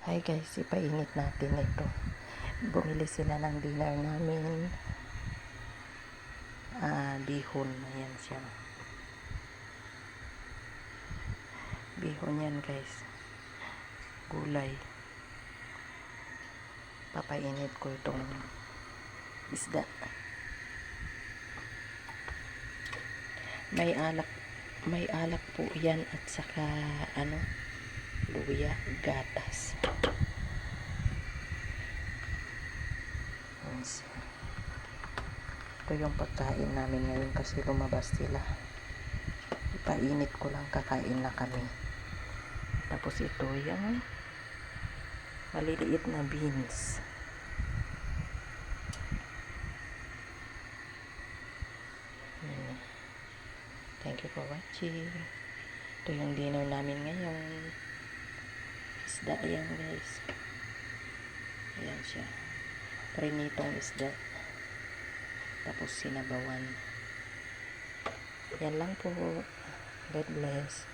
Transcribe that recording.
Hi guys, ipainit natin ito. Bumili sila ng dinner namin. Bihon. Ayan siya. Bihon yan guys. Gulay. Papainit ko itong isda. May alak po yan at saka luya, gatas. Ito yung pagkain namin ngayon kasi lumabas sila. Ipainit ko lang, kakain na kami. Tapos ito yung maliliit na beans. Thank you for watching. Ito yung dinner namin ngayon. Isda yan guys. Ayan siya. Prinitong isda. Tapos sinabawan. Yan lang po. God bless.